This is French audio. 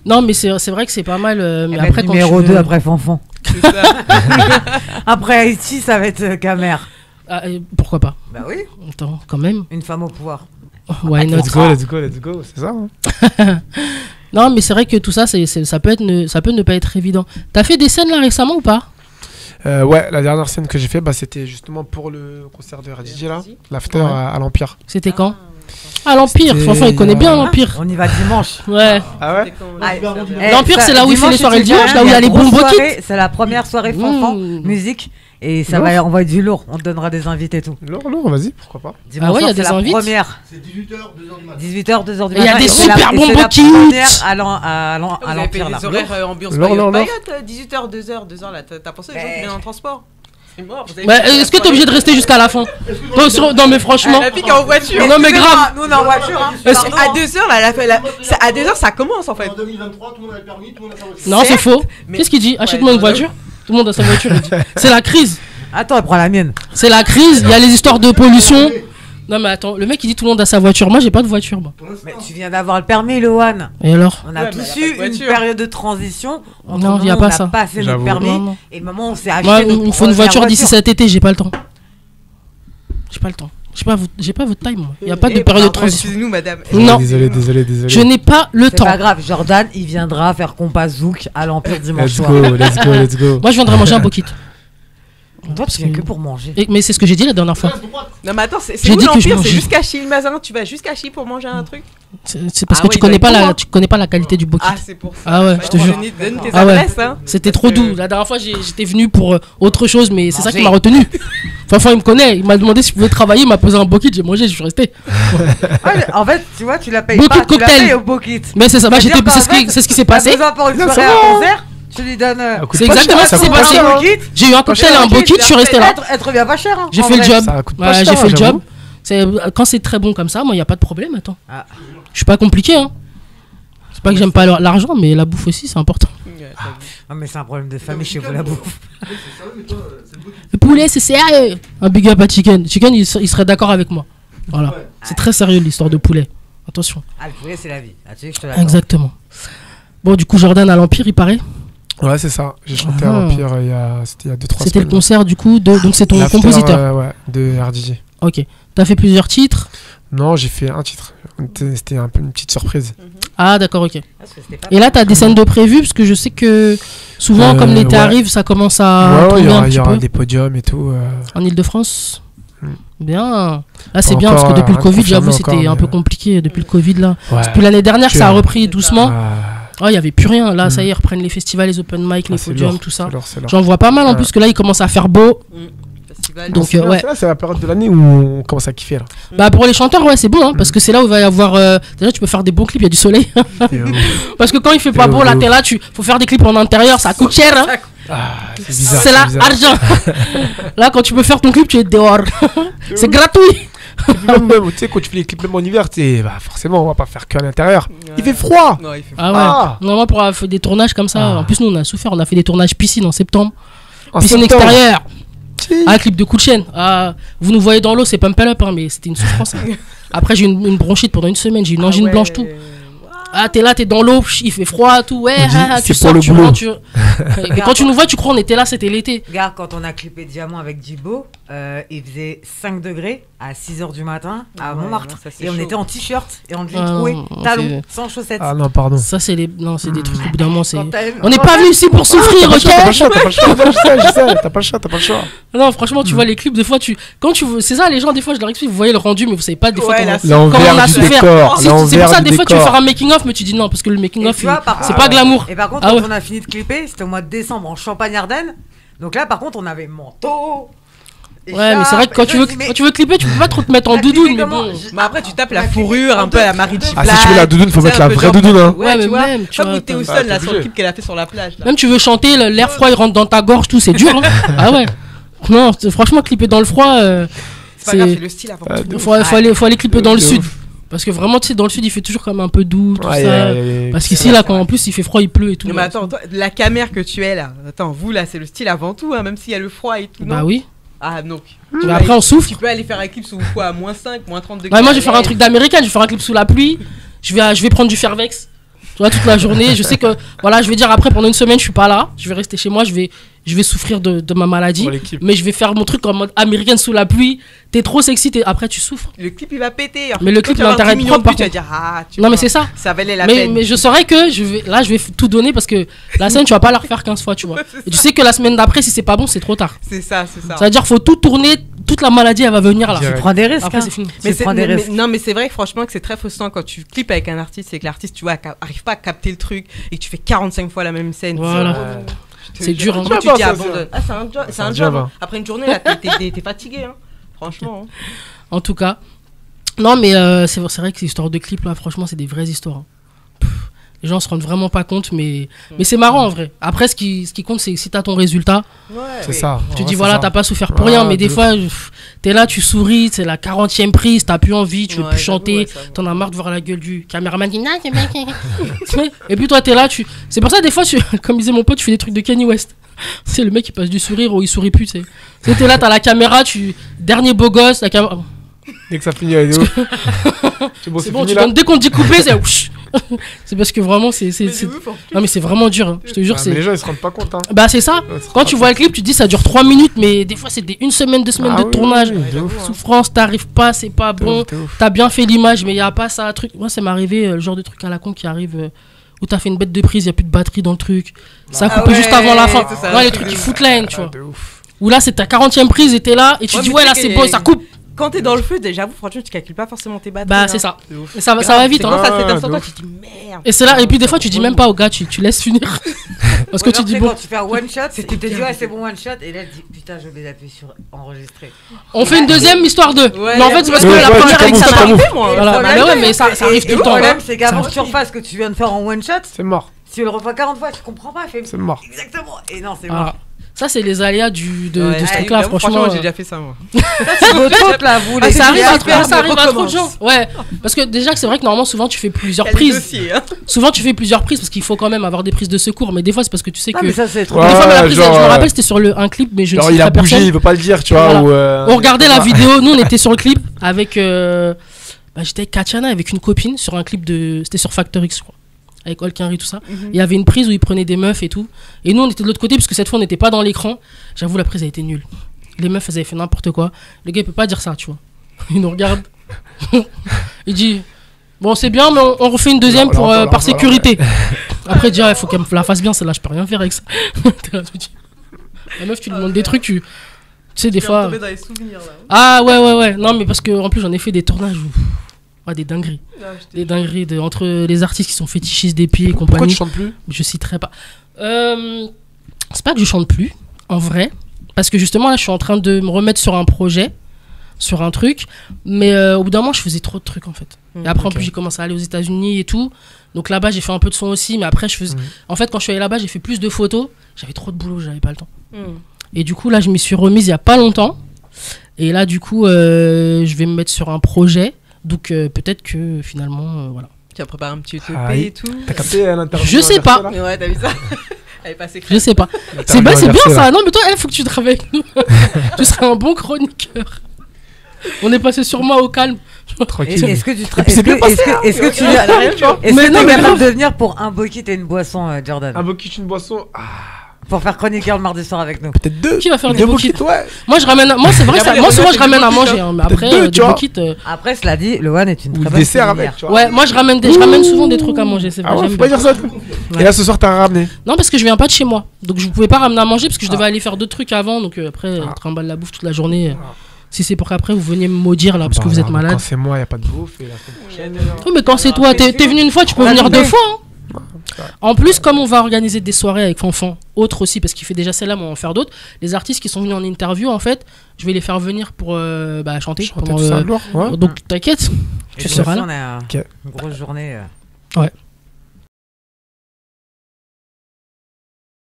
Non, mais c'est vrai que c'est pas mal. Mais après, quand numéro 2 après Fanfan. Après Haïti, ça va être Camer. Pourquoi pas? Bah oui. Attends, quand même. Une femme au pouvoir. Why not? Let's go, c'est ça. Hein. Non, mais c'est vrai que tout ça, ça peut ne pas être évident. T'as fait des scènes là récemment ou pas? Ouais, la dernière scène que j'ai fait, c'était justement pour le concert de RDJ là, l'after à l'Empire. C'était quand? Ah, l'Empire, Fanfan il connaît bien l'Empire. On y va dimanche. Ouais. Ah ouais? L'Empire, c'est là où il fait les soirées le dimanche, là où il y a les bons kits. C'est la première soirée Fanfan, musique. Et ça va envoyer du lourd. On te donnera des invités et tout. Lourd, vas-y, pourquoi pas. Ah ouais, il y a des invités. Première. C'est 18h, 2h du matin. 18h, 2h du matin. Il y a des super bons kits. À l'Empire là. Les horaires ambiance Payotte, 18h, 2h là. T'as pensé les gens qui viennent en transport? C'est mort. Est-ce que t'es obligé de rester jusqu'à la fin? Non, mais franchement. La fille qui est en voiture. Non, mais grave. Nous, on est en voiture. À 2h, là, à 2h, ça commence en fait. En 2023, tout le monde a le permis, tout le monde a sa voiture. Non, c'est faux. Qu'est-ce qu'il dit? Achète-moi une voiture. Tout le monde a sa voiture. C'est la crise. Attends, elle prend la mienne. C'est la crise. Il y a les histoires de pollution. Non, mais attends, le mec il dit tout le monde a sa voiture. Moi j'ai pas de voiture. Moi. Mais tu viens d'avoir le permis, Lohan. Et alors? On a tous eu une période de transition. Non, il n'y a pas ça. On n'a pas assez notre permis. Et le moment où on s'est acheté. Moi, il me faut une voiture d'ici cet été. J'ai pas le temps. J'ai pas le temps. J'ai pas votre time. Il n'y a pas de période de transition. Excusez-nous, madame. Non. Désolé. Je n'ai pas le temps. C'est pas grave. Jordan, il viendra faire compas zouk à l'Empire dimanche soir. Let's go. Moi je viendrai manger un beau kit. Toi, tu viens que pour manger. Mais c'est ce que j'ai dit la dernière fois. Non, mais attends, c'est J'ai où dit que je l'Empire? mangeais. C'est jusqu'à Chille-Mazin. Tu vas jusqu'à Chille pour manger un truc? C'est parce Ah que ouais, tu connais il doit pas la qualité du beau kit. Ah, c'est pour ça. Ah ouais, je te jure. Donne tes Ah ouais. adresses, hein. C'était trop doux. La dernière fois j'étais venu pour autre chose, mais c'est ça qui m'a retenu. Enfin, il me connaît. Il m'a demandé si je pouvais travailler. Il m'a posé un beau kit. J'ai mangé. Je suis resté. En fait, tu vois, tu l'as payé Beau pas. kit cocktail. Tu l'as payé au beau kit. Mais c'est ça. C'est ce qui s'est passé. T'as besoin pour une Non, soirée ça à va. concert. Tu lui donnes. C'est exactement ce qui s'est passé. J'ai eu un cocktail et un beau kit. Je suis resté là. Elle te revient pas cher. J'ai fait le job. Ça coûte pas Ouais, cher, j'ai fait le j'avoue. job. Quand c'est très bon comme ça, moi, il n'y a pas de problème. Attends. Ah. Je suis pas compliqué. Hein. C'est pas que j'aime pas l'argent, mais la bouffe aussi, c'est important. Non, mais c'est un problème de famille chez vous, la bouffe. Le poulet, c'est sérieux. Un big up à Chicken. Chicken, il serait d'accord avec moi. Voilà. C'est très sérieux l'histoire de poulet. Attention. Ah, le poulet, c'est la vie. Ah, tu sais, je te l'accorde. Exactement. Bon, du coup, Jordan à l'Empire, il paraît. Ouais, c'est ça. J'ai chanté à l'Empire c'était il y a 2-3 semaines. C'était le concert du coup donc c'est ton L'after, compositeur. Ouais, de RDJ. Ok. T'as fait plusieurs titres? Non, j'ai fait un titre. C'était un peu une petite surprise. Ah d'accord, ok. Et là t'as des scènes de prévues parce que je sais que souvent comme l'été arrive ça commence à tomber un petit peu. Il y aura des podiums et tout. En Ile-de-France. Bien. Là c'est bien parce que Encore, depuis le Covid j'avoue confirmé c'était encore, un peu mais- compliqué depuis le Covid là. Ouais. Depuis l'année dernière ça a repris doucement. Ah, Oh, il y avait plus rien. Là ça y est, ils reprennent les festivals, les open mic, les c'est podiums, lourd, tout ça. c'est lourd. J'en vois pas mal en plus que là il commence à faire beau. Donc ouais. C'est la période de l'année où on commence à kiffer là. Bah pour les chanteurs ouais c'est bon hein, parce que c'est là où il va y avoir déjà tu peux faire des bons clips, il y a du soleil. Parce que quand il fait pas beau là t'es là, faut faire des clips en intérieur, ça coûte cher hein. C'est bizarre. C'est là argent. Là quand tu peux faire ton clip tu es dehors. C'est gratuit. Même, tu sais, quand tu fais les clips même en hiver, forcément on va pas faire qu'à l'intérieur. Il fait froid. Non, il fait Ah ouais. Non moi pour avoir fait des tournages comme ça, en plus nous on a souffert, on a fait des tournages piscine en septembre. Piscine extérieure. Ah, clip de coup de chaîne. Ah, vous nous voyez dans l'eau, c'est pump up, hein, mais c'était une souffrance. Hein. Après, j'ai eu une bronchite pendant une semaine, j'ai eu une angine blanche, tout. Ah, t'es là, t'es dans l'eau, il fait froid, tout. Ouais, tu c'est pour le tu boulot. rentres. Et quand tu nous vois, tu crois on était là, c'était l'été. Regarde, quand on a clippé Diamant avec Djibo, il faisait 5 degrés à 6h du matin à Montmartre. Et on était en t-shirt et en jean troué, talons, sans chaussettes. Ah non, pardon. Ça, c'est des trucs, au bout d'un moment, c'est. Quand t'as- On n'est pas venu ici pour souffrir, ok? T'as pas le choix, t'as pas le choix. Non, franchement, tu vois les clips, des fois, c'est ça, les gens, des fois, je leur explique, vous voyez le rendu, mais vous savez pas, des fois, comment on a L'envers du souffert. décor. C'est pour ça, des fois, tu veux faire un making-of, mais tu dis non, parce que le making-of, tu vois, par c'est contre- pas glamour. Et par contre, Ah quand ouais. on a fini de clipper, c'était au mois de décembre en Champagne-Ardenne. Donc là, par contre, on avait manteau. Ouais, mais c'est vrai que quand tu veux clipper, tu peux pas trop te mettre en doudoune, mais bon. Mais après, tu tapes la fourrure, un peu à la Marie de Ah, si tu veux la doudoune, faut mettre la vraie doudoune, hein. Ouais, mais tu vois. même, tu Comme vois, Whitney Houston, t'es là, sur le obligé. clip qu'elle a fait sur la plage. là. Même tu veux chanter, l'air froid il rentre dans ta gorge, tout, c'est dur. Hein. Ah ouais. Non, franchement, clipper dans le froid, C'est pas grave, c'est le style avant tout. faut aller clipper dans le sud. Parce que vraiment, tu sais, dans le sud, il fait toujours comme un peu doux, tout ça. Parce qu'ici, là, quand en plus il fait froid, il pleut et tout. Non, mais attends, toi, la camère que tu es là, attends, vous là, c'est le style avant tout, hein, même s'il y a le froid et tout. Bah non oui. Ah, donc. Mais après, on souffre. Tu peux aller faire un clip sous quoi, -5, -30 degrés. Ouais, moi, je vais faire un truc d'américain, je vais faire un clip sous la pluie. Je vais prendre du Fairvex. Tu vois, toute la journée. Je sais que, voilà, je vais dire après, pendant une semaine, je suis pas là. Je vais rester chez moi. Je vais souffrir de ma maladie. Mais je vais faire mon truc en mode américaine sous la pluie. T'es trop sexy. Après, tu souffres. Le clip, il va péter. Mais le clip m'intéresse trop. Tu vas dire, non, mais c'est ça. Ça valait la peine. Mais je saurais que je vais tout donner parce que la scène, tu vas pas la refaire 15 fois, tu vois. Et tu sais que la semaine d'après, si c'est pas bon, c'est trop tard. C'est ça. Ça veut dire faut tout tourner. Toute la maladie, elle va venir là. Tu prends des risques. Après, c'est fini. Non, mais c'est vrai, franchement, que c'est très frustrant quand tu clips avec un artiste et que l'artiste, tu vois, arrive pas à capter le truc et que tu fais 45 fois la même scène. Voilà. C'est dur. Hein. Tu dis abandonne. C'est un job. Hein. Après une journée, là, t'es fatigué. Hein. Franchement. En tout cas. Non, mais c'est vrai que ces histoires de clips, là, franchement, c'est des vraies histoires. Les gens se rendent vraiment pas compte, mais c'est marrant en vrai. Après, ce qui compte, c'est si t'as ton résultat. C'est ça. Tu dis voilà, t'as pas souffert pour rien, mais des fois, t'es là, tu souris, c'est la 40e prise, t'as plus envie, tu veux plus chanter, t'en as marre de voir la gueule du caméraman qui c'est bien. Et puis toi, t'es là, c'est pour ça, des fois, comme disait mon pote, tu fais des trucs de Kanye West. C'est le mec qui passe du sourire ou il sourit plus, tu sais. T'es là, t'as la caméra, dernier beau gosse, la caméra. Dès que ça finit, allez, c'est bon, tu donnes, dès qu'on te dit couper, c'est c'est parce que vraiment c'est non mais c'est vraiment dur hein. Je te jure. Mais les gens ils se rendent pas compte hein. Bah c'est ça, quand tu vois le clip tu te dis ça dure 3 minutes mais des fois c'est une semaine, 2 semaines de tournage, souffrance, t'arrives pas, c'est pas bon, t'as bien fait l'image mais y a pas ça, truc. Moi ça m'est arrivé le genre de truc à la con qui arrive où t'as fait une bête de prise, y a plus de batterie dans le truc, ça a coupé juste avant la fin. Ouais, les trucs qui foutent la haine, tu vois. Ou là c'est ta 40e prise et t'es là et tu dis ouais là c'est beau, ça coupe. Quand t'es dans le feu, j'avoue, franchement, tu calcules pas forcément tes batteries. Bah, c'est ça. Ça va vite. Quand ça te fait d'un toi, tu te dis merde. Et c'est là, et puis des fois, tu dis même pas au gars, tu laisses finir. Parce que tu dis bon. Quand tu fais un one shot, tu te dis ouais, c'est bon one shot. Et là, tu dis putain, je vais appuyer sur enregistrer. On fait une deuxième histoire 2. Mais en fait, c'est parce que la première, elle ça arrive. Voilà, mais ça arrive tout le temps. Le problème, c'est qu'avant que tu refasses ce que tu viens de faire en one shot, c'est mort. Si tu le refais 40 fois, tu comprends pas. C'est mort. Exactement. Et non, c'est mort. Ça, c'est les aléas de ce truc-là, franchement. J'ai déjà fait ça, moi. C'est votre faute, là, vous. Ça arrive à trop de gens. Ouais, parce que déjà, c'est vrai que normalement, souvent, tu fais plusieurs prises. Souvent, tu fais plusieurs prises parce qu'il faut quand même avoir des prises de secours. Mais des fois, c'est parce que tu sais que. Mais ça, c'est trop. Des fois, la prise, je me rappelle, c'était sur un clip, mais je ne sais pas. Il a bougé, il veut pas le dire, tu vois. On regardait la vidéo. Nous, on était sur le clip avec. J'étais avec Katiana, avec une copine, sur un clip de. C'était sur Factor X, je crois. Avec Olkinry, tout ça. Il y avait une prise où il prenait des meufs et tout. Et nous, on était de l'autre côté, parce que cette fois, on n'était pas dans l'écran. J'avoue, la prise a été nulle. Les meufs, elles avaient fait n'importe quoi. Le gars, il peut pas dire ça, tu vois. Il nous regarde. Il dit bon, c'est bien, mais on refait une deuxième par sécurité. Après, il dit il faut qu'elle me la fasse bien, celle-là, je peux rien faire avec ça. La meuf, tu lui demandes des trucs, tu sais, des fois. Dans les souvenirs, là. Ah, ouais. Non, mais parce qu'en plus, j'en ai fait des tournages où. Des dingueries. Des dingueries entre les artistes qui sont fétichistes des pieds et compagnie. Pourquoi tu chantes plus ? Je citerai pas. C'est pas que je chante plus, en vrai. Parce que justement, là, je suis en train de me remettre sur un projet, sur un truc. Mais au bout d'un moment, je faisais trop de trucs, en fait. Et après, en plus, j'ai commencé à aller aux États-Unis et tout. Donc là-bas, j'ai fait un peu de son aussi. Mais après, je faisais. En fait, quand je suis allé là-bas, j'ai fait plus de photos. J'avais trop de boulot, j'avais pas le temps. Et du coup, là, je m'y suis remise il y a pas longtemps. Et là, du coup, je vais me mettre sur un projet. Donc peut-être que finalement, voilà. Tu as préparé un petit EP et tout. T'as capté l'interview? Je sais pas. Ouais, t'as vu ça? Elle est passée. Je sais pas. C'est bien ça. Non, mais toi, il faut que tu travailles avec nous. Tu seras un bon chroniqueur. On est passé sur moi au calme. Tranquille. Est-ce que tu es capable de venir pour un bucket et une boisson, Jordan? Un bucket, une boisson. Pour faire chroniqueur le mardi soir avec nous. Peut-être 2. Qui va faire des buckets? Ouais. Moi, je ramène. Moi, c'est vrai que moi, souvent, je ramène à manger. Mais après, des buckets. Après, cela dit, le one est une très bonne dessert avec, tu vois. Ouais, moi, je ramène souvent des trucs à manger. C'est vrai. Faut pas dire ça. Et là, ce soir, t'as ramené? Non, parce que je viens pas de chez moi. Donc, je pouvais pas ramener à manger parce que je devais aller faire d'autres trucs avant. Donc, après, trimballe la bouffe toute la journée. Si c'est pour qu'après vous veniez me maudire là parce que vous êtes malade. Quand c'est moi, y a pas de bouffe. Et la semaine prochaine. Oui, mais quand c'est toi, t'es venu une fois, tu peux venir 2 fois. En plus, comme on va organiser des soirées avec Fanfan, autres aussi, parce qu'il fait déjà celle-là, mais on va en faire d'autres. Les artistes qui sont venus en interview, en fait, je vais les faire venir pour chanter. Donc t'inquiète, tu seras là. On a une grosse journée. Ouais.